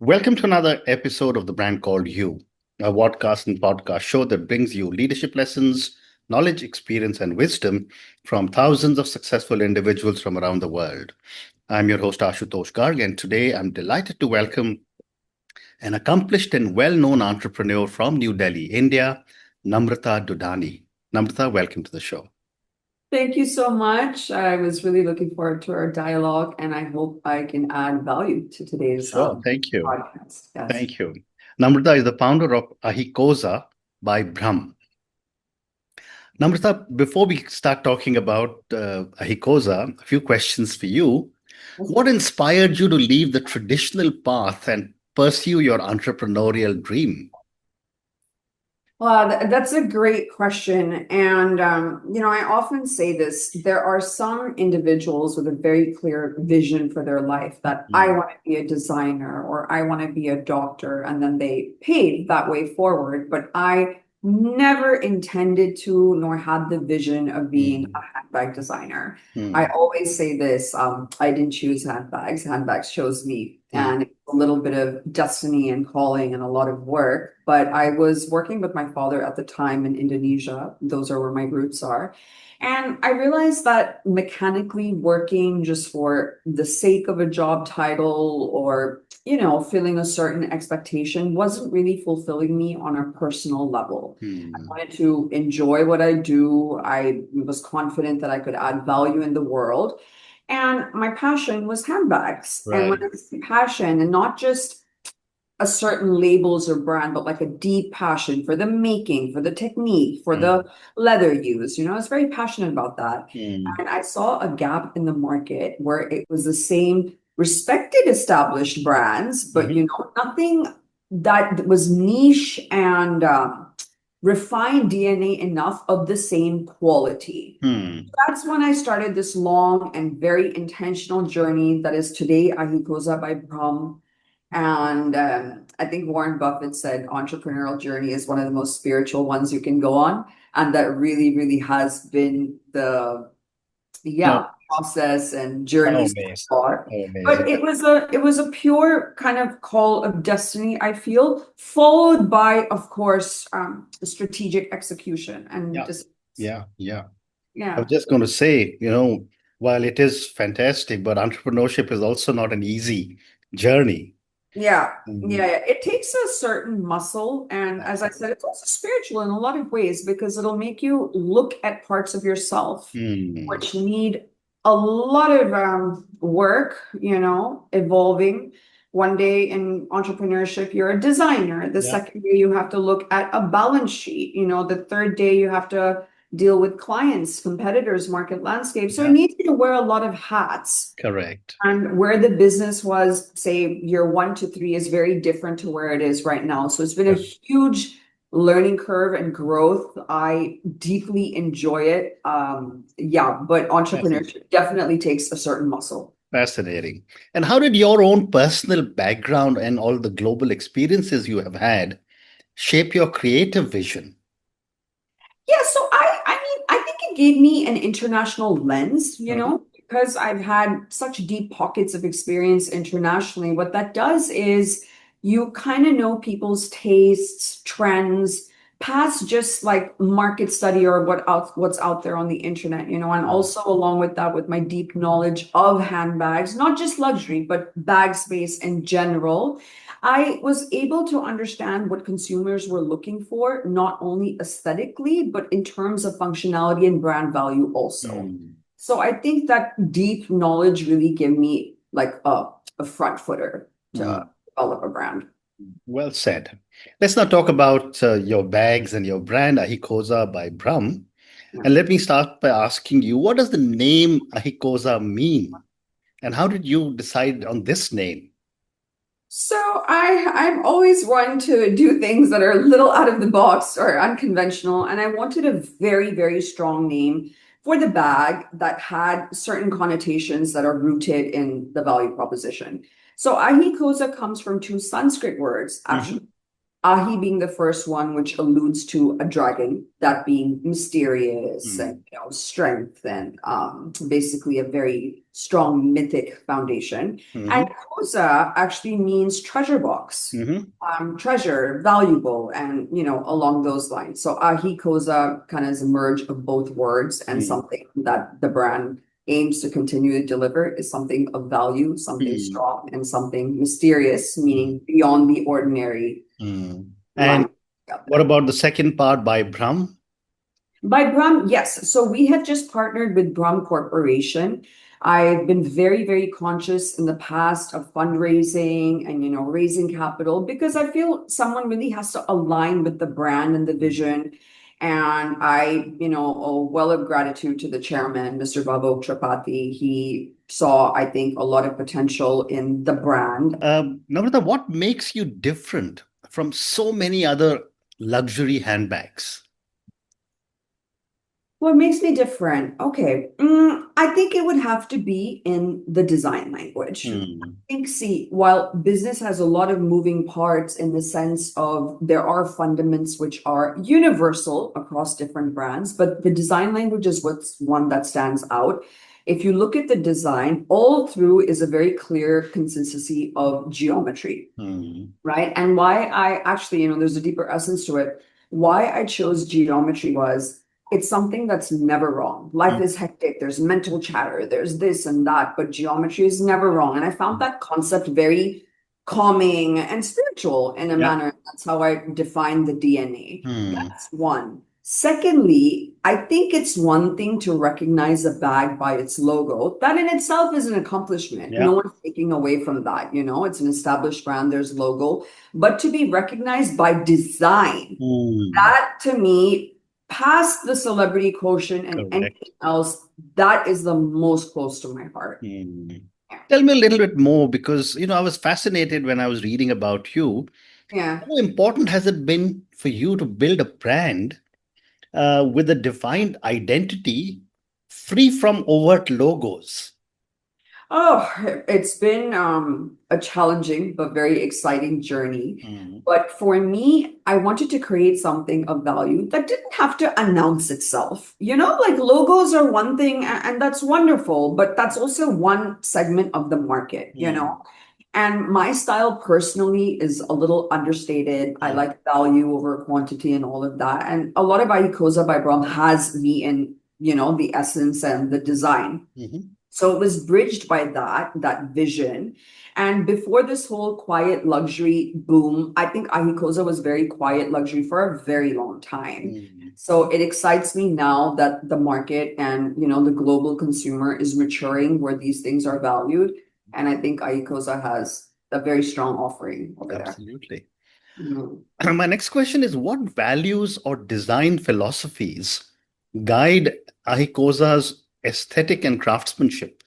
Welcome to another episode of the brand called You, a podcast and podcast show that brings you leadership lessons, knowledge, experience, and wisdom from thousands of successful individuals from around the world. I'm your host, Ashutosh Garg, and today I'm delighted to welcome an accomplished and well known entrepreneur from New Delhi, India, Namrata Dudaney. Namrata, welcome to the show. Thank you so much. I was really looking forward to our dialogue, and I hope I can add value to today's Sure, thank you. podcast. Yes. Thank you. Namrata is the founder of Ahikoza by Brham. Namrata, before we start talking about Ahikoza, a few questions for you. What inspired you to leave the traditional path and pursue your entrepreneurial dream? Well, that's a great question. And, I often say this, there are some individuals with a very clear vision for their life that I Mm, want to be a designer or I want to be a doctor, and then they pave that way forward. But I never intended to, nor had the vision of being a mm, handbag designer. I mm, always say this, I didn't choose handbags chose me. mm, And a little bit of destiny and calling and a lot of work. But I was working with my father at the time in Indonesia. Those are where my roots are. And I realized that mechanically working just for the sake of a job title or, filling a certain expectation wasn't really fulfilling me on a personal level. I mm. wanted to enjoy what I do. I was confident that I could add value in the world. And my passion was handbags. And when Right. I say passion, and not just a certain labels or brand, but like a deep passion for the making, for the technique, for the Mm, leather use, I was very passionate about that. mm, And I saw a gap in the market where it was the same respected established brands, but mhm, nothing that was niche and refined DNA enough of the same quality. mm. That's when I started this long and very intentional journey that is today Ahikoza by Brham. And I think Warren Buffett said entrepreneurial journey is one of the most spiritual ones you can go on. And that really, really has been the No, process and how journey so amazing. far. How But amazing. it was a pure kind of call of destiny, I feel, followed by, of course, strategic execution and Yeah. just Yeah. Yeah. I was yeah. just going to say, while it is fantastic, but entrepreneurship is also not an easy journey. Yeah, yeah, Mm, yeah. It takes a certain muscle, and as I said, it's also spiritual in a lot of ways because it'll make you look at parts of yourself mm. which need a lot of work, evolving. One day in entrepreneurship, you're a designer. The Yeah. second day, you have to look at a balance sheet. The third day, you have to deal with clients, competitors, market landscape. So it Yeah. needs you to wear a lot of hats. Correct. And where the business was, say, year 1 to 3 is very different to where it is right now. So it's been a huge learning curve and growth. I deeply enjoy it. Yeah, but Fascinating. entrepreneurship definitely takes a certain muscle. Fascinating. And how did your own personal background and all the global experiences you have had shape your creative vision? Yeah, so I think it gave me an international lens, Mhm. because I've had such deep pockets of experience internationally. What that does is you kind of know people's tastes, trends, past just like market study or what's out there on the internet, and also along with that, with my deep knowledge of handbags, not just luxury, but bag space in general. I was able to understand what consumers were looking for, not only aesthetically, but in terms of functionality and brand value also. Mm. So I think that deep knowledge really gave me like a front footer to Mm. develop a brand. Well said. Let's now talk about your bags and your brand, Ahikoza by Brham. Yeah. And let me start by asking you, what does the name Ahikoza mean? And how did you decide on this name? So I'm always one to do things that are a little out of the box or unconventional, and I wanted a very, very strong name for the bag that had certain connotations that are rooted in the value proposition. So Ahikosa comes from two Sanskrit words, Hmm. actually. Ahi being the first one, which alludes to a dragon, that being mysterious and Mm, strength and basically a very strong mythic foundation. And mhm, Koza actually means treasure box, mhm, treasure, valuable, and along those lines. So Ahikoza kind of is a merge of both words and mm, something that the brand aims to continue to deliver is something of value, something mm, strong, and something mysterious, mm, meaning beyond the ordinary mm. line And out what there. about the second part by Brham? By Brham, yes. So we have just partnered with Brham Corporation. I've been very, very conscious in the past of fundraising and raising capital because I feel someone really has to align with the brand and the Mm. vision. And I, owe well of gratitude to the chairman, Mr. Babo Tripathi. He saw, I think, a lot of potential in the brand. Namrata, what makes you different from so many other luxury handbags? What makes me different? Okay. I think it would have to be in the design language. Mm, I think, see, while business has a lot of moving parts in the sense of there are fundaments which are universal across different brands, but the design language is what's one that stands out. If you look at the design, all through is a very clear consistency of geometry, mm, right? And why I actually, there's a deeper essence to it. Why I chose geometry was it's something that's never wrong. Life mm, is hectic. There's mental chatter. There's this and that, but geometry is never wrong. And I found mm. that concept very calming and spiritual in a Yeah. manner. That's how I define the DNA. Mm, That's one. Secondly, I think it's one thing to recognize a bag by its logo. That in itself is an accomplishment. No yeah. one's taking away from that. It's an established brand, there's logo. But to be recognized by design, Mm, that to me, past the celebrity quotient and correct. anything else, that is the most close to my heart. Mm. Tell me a little bit more because, I was fascinated when I was reading about you. Yeah. How important has it been for you to build a brand with a defined identity free from overt logos? Oh, it's been a challenging but very exciting journey. Mm, But for me, I wanted to create something of value that didn't have to announce itself. Like logos are one thing, and that's wonderful, but that's also one segment of the market. mm, And my style personally is a little understated. I mm, like value over quantity and all of that. And a lot of Ahikoza by Brahm has me in, the essence and the design. mhm, So it was bridged by that vision. And before this whole quiet luxury boom, I think Ahikoza was very quiet luxury for a very long time. mm. So it excites me now that the market and the global consumer is maturing where these things are valued. And I think Ahikoza has a very strong offering over there. Absolutely. Mhm. My next question is what values or design philosophies guide Ahikosa's aesthetic and craftsmanship?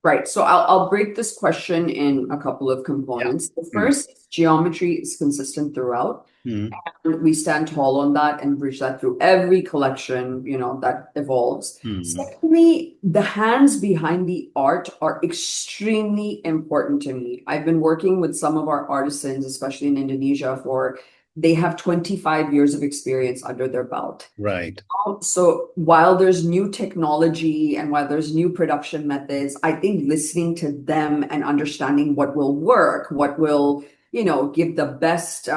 Right. So I'll break this question in a couple of Yeah. components. The Mm, first, geometry is consistent throughout. mm, We stand tall on that and bridge that through every collection, that evolves. mm. Secondly, the hands behind the art are extremely important to me. I've been working with some of our artisans, especially in Indonesia, they have 25 years of experience under their belt. Right. So while there's new technology and while there's new production methods, I think listening to them and understanding what will work, what will, give the best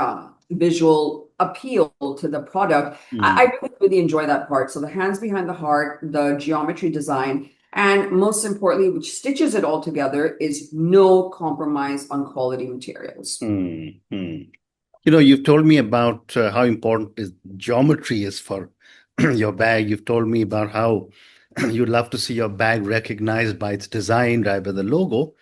visual appeal to the product, I Mm, really, really enjoy that part. So the hands behind the heart, the geometry design, and most importantly, which stitches it all together, is no compromise on quality materials. mm, mm. You've told me about how important geometry is for your bag. You've told me about how you'd love to see your bag recognized by its design rather than the logo.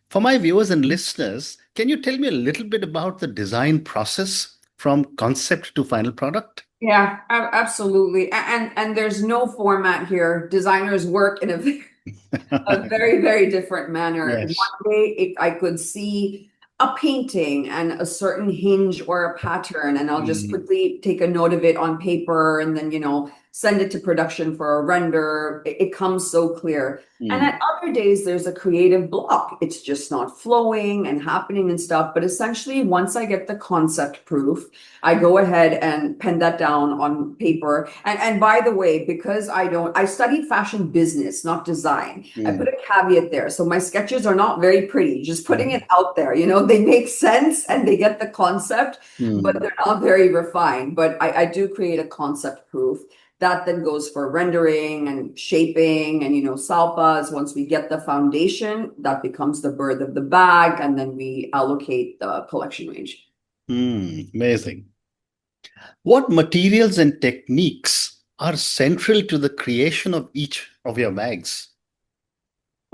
For my viewers and listeners, can you tell me a little bit about the design process from concept to final product? Yeah, absolutely. And there's no format here. Designers work in a very, very different manner. Yes. One day I could see a painting and a certain hinge or a pattern, and I'll just Mm, quickly take a note of it on paper and then, send it to production for a render. It comes so clear. And Mm, at other days, there's a creative block. It's just not flowing and happening and stuff. But essentially, once I get the concept proof, I go ahead and pen that down on paper. And by the way, because I studied fashion business, not design. I put mm, a caveat there. So my sketches are not very pretty, just putting mm, it out there. They make sense and they get the concept, but mm, they're not very refined. But I do create a concept proof that then goes for rendering and shaping and salpas. Once we get the foundation, that becomes the birth of the bag, and then we allocate the collection range. amazing. What materials and techniques are central to the creation of each of your bags?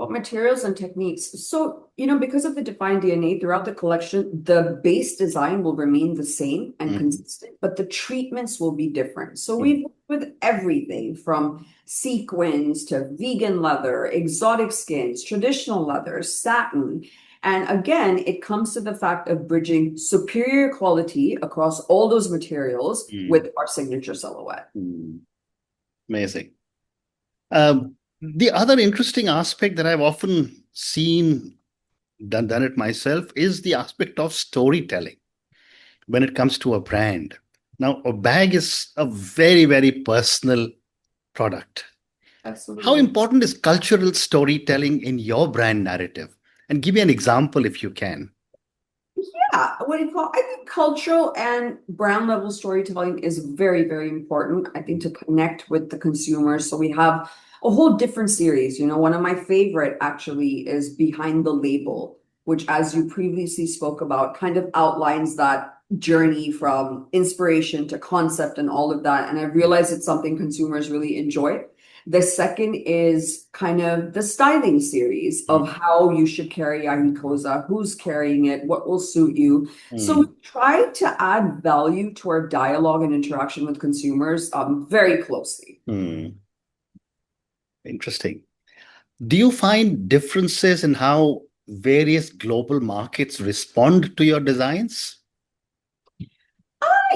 What materials and techniques? So, because of the defined DNA throughout the collection, the base design will remain the same and Mm, consistent, but the treatments will be different. So mm, we've worked with everything from sequins to vegan leather, exotic skins, traditional leather, satin. And again, it comes to the fact of bridging superior quality across all those materials mm, with our signature silhouette. mm. Amazing. The other interesting aspect that I've often seen done it myself is the aspect of storytelling when it comes to a brand. Now, a bag is a very, very personal product. How Absolutely. important is cultural storytelling in your brand narrative? And give me an example if you can. Yeah, what do you call? I think cultural and brand level storytelling is very, very important. I think to connect with the consumers. So we have a whole different series. One of my favorite actually is Behind the Label, which, as you previously spoke about, kind of outlines that journey from inspiration to concept and all of that. And I realize it's something consumers really enjoy. The second is kind of the styling series of Mm, how you should carry Ahikoza, who's carrying it, what will suit you. So we mm, try to add value to our dialogue and interaction with consumers very closely. mm. Interesting. Do you find differences in how various global markets respond to your designs?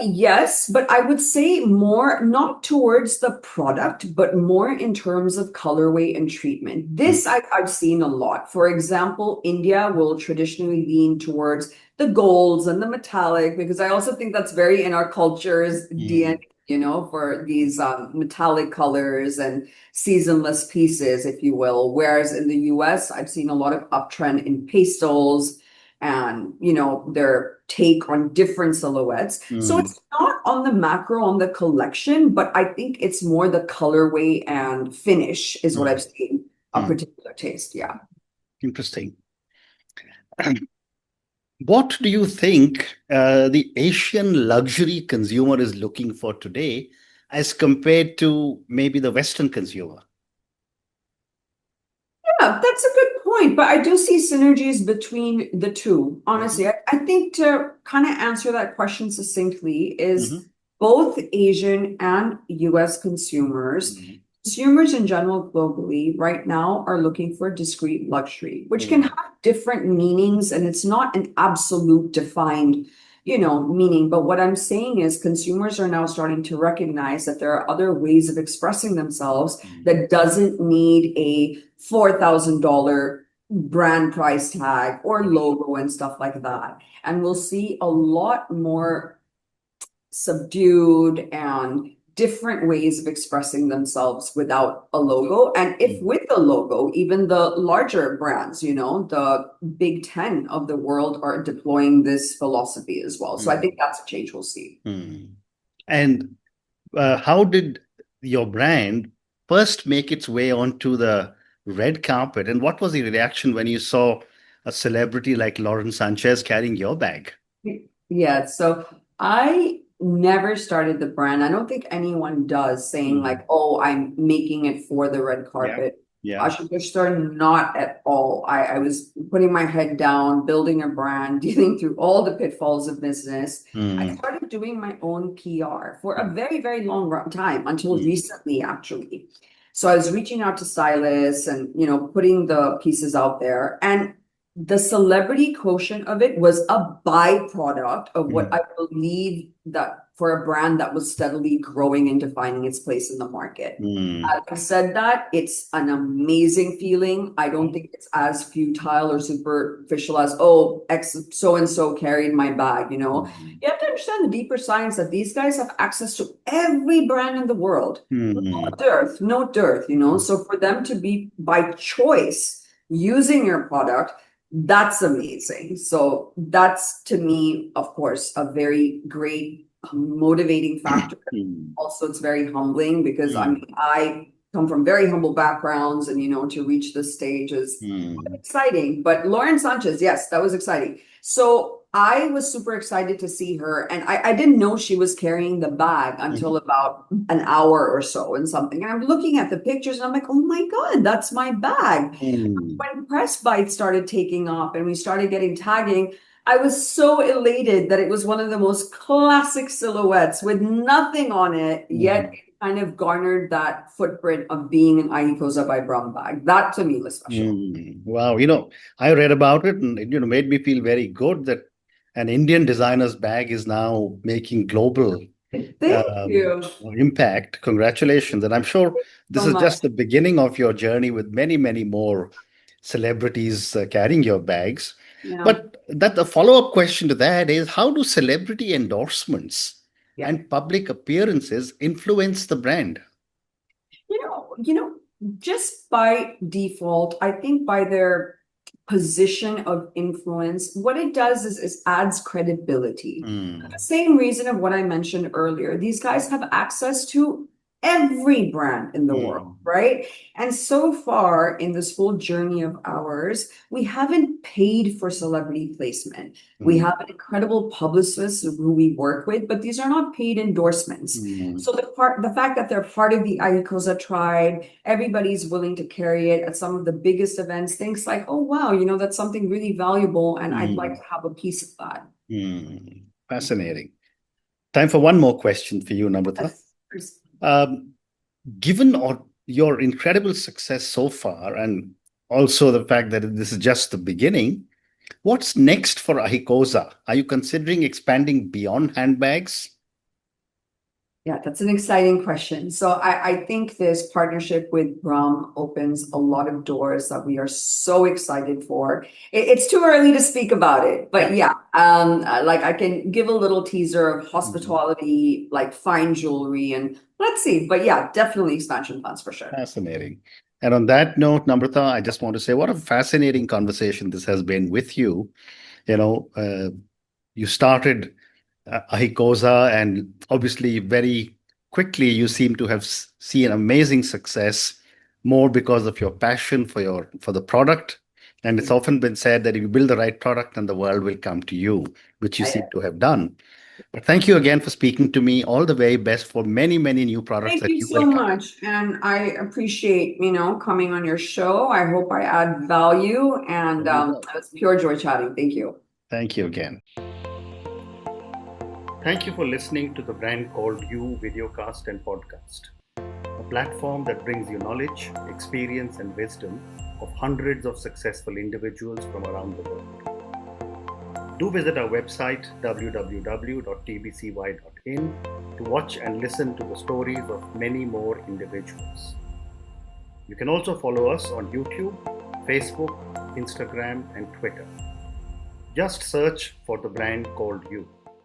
Yes, but I would say more not towards the product, but more in terms of colorway and treatment. Mm, I've seen a lot. For example, India will traditionally lean towards the golds and the metallic, because I also think that's very in our culture's mm, DNA, for these metallic colors and seasonless pieces, if you will. Whereas in the US, I've seen a lot of uptrend in pastels and their take on different silhouettes. So mm, it's not on the macro on the collection, but I think it's more the colorway and finish is what mm, I've seen a mm. particular taste. Yeah. Interesting. What do you think the Asian luxury consumer is looking for today as compared to maybe the Western consumer? Yeah, that's a good point. But I do see synergies between the two. Honestly, Mhm, I think to kind of answer that question succinctly is mhm, both Asian and US mhm, consumers in general globally right now are looking for discrete luxury, which can mm, have different meanings and it's not an absolute defined meaning. But what I'm saying is consumers are now starting to recognize that there are other ways of expressing themselves mm, that doesn't need a $4,000 brand price tag or logo and stuff like that. And we'll see a lot more subdued and different ways of expressing themselves without a logo. And if mm, with a logo, even the larger brands, the Big 10 of the world are deploying this philosophy as well. So I mm, think that's a change we'll see. mm. And how did your brand first make its way onto the red carpet? And what was the reaction when you saw a celebrity like Lauren Sanchez carrying your bag? Yeah, so I never started the brand. I don't think anyone does saying Mm, like, oh, I'm making it for the red yeah, carpet. yeah. Ashika not at all. I was putting my head down, building a brand, dealing through all the pitfalls of business. I Mm, started doing my own PR for a very, very long time until mm, recently, actually. So I was reaching out to stylists and, putting the pieces out there. And the celebrity quotient of it was a byproduct of what Mm. I believe that for a brand that was steadily growing and defining its place in the market. Mm. Having said that, it's an amazing feeling. I don't think it's as futile or superficial as, oh, X so and so carried my bag, you know. Mm. You have to understand the deeper science that these guys have access to every brand in the world. No Mm. dearth, no dearth, you know. So for them to be by choice using your product, that's amazing. So that's to me, of course, a very great motivating factor. Mm. Also, it's very humbling because I Mm. mean, I come from very humble backgrounds, and you know, to reach this stage is Mm. exciting. But Lauren Sanchez, yes, that was exciting. So I was super excited to see her, and I didn't know she was carrying the bag until about an hour or so and something. And I'm looking at the pictures, and I'm like, oh my God, that's my bag. Mm. When Press Bites started taking off and we started getting tagging, I was so elated that it was one of the most classic silhouettes with nothing on it, yet Mm. it kind of garnered that footprint of being an Ahikoza by Brham bag. That to me was special. Mm. Wow, I read about it and it made me feel very good that an Indian designer's bag is now making global Thank um, you impact. Congratulations. And I'm sure this so is just much. the beginning of your journey with many, many more celebrities carrying your bags. Yeah. But that the follow-up question to that is how do celebrity endorsements Yeah. and public appearances influence the brand? Just by default, I think by their position of influence, what it does is adds credibility. The Mm. same reason of what I mentioned earlier. These guys have access to every brand in the world, Mm. right? And so far in this whole journey of ours, we haven't paid for celebrity placement. We Mm. have an incredible publicist who we work with, but these are not paid endorsements. Mm. So the fact that they're part of the Ahikoza tribe, everybody's willing to carry it at some of the biggest events, thinks like, oh wow, that's something really valuable, and I'd like Mm. to have a piece of that. Mm. Fascinating. Time for one more question for you, Namrata. Yes. Um, Given your incredible success so far, and also the fact that this is just the beginning, what's next for Ahikoza? Are you considering expanding beyond handbags? Yeah, that's an exciting question. So I think this partnership with Brahm opens a lot of doors that we are so excited for. It's too early to speak about it, but Yeah. yeah, like I can give a little teaser of Mhm. hospitality, like fine jewelry, and let's see. But yeah, definitely expansion plans for sure. Fascinating. And on that note, Namrata, I just want to say what a fascinating conversation this has been with you. You know, uh, you started Ahikoza, and obviously, very quickly, you seem to have seen amazing success more because of your passion for the product. And it's often been said that if you build the right product, then the world will come to you, which you seem to have done. But thank you again for speaking to me. All the very best for many, many new products Thank that you you so will come. much. And I appreciate, coming on your show. I hope I add value, and You will. it was pure joy chatting. Thank you. Thank you again. Thank you for listening to the Brand Called You videocast and podcast, a platform that brings you knowledge, experience, and wisdom of hundreds of successful individuals from around the world. Do visit our website www.tbcy.in to watch and listen to the stories of many more individuals. You can also follow us on YouTube, Facebook, Instagram, and Twitter. Just search for the brand called You.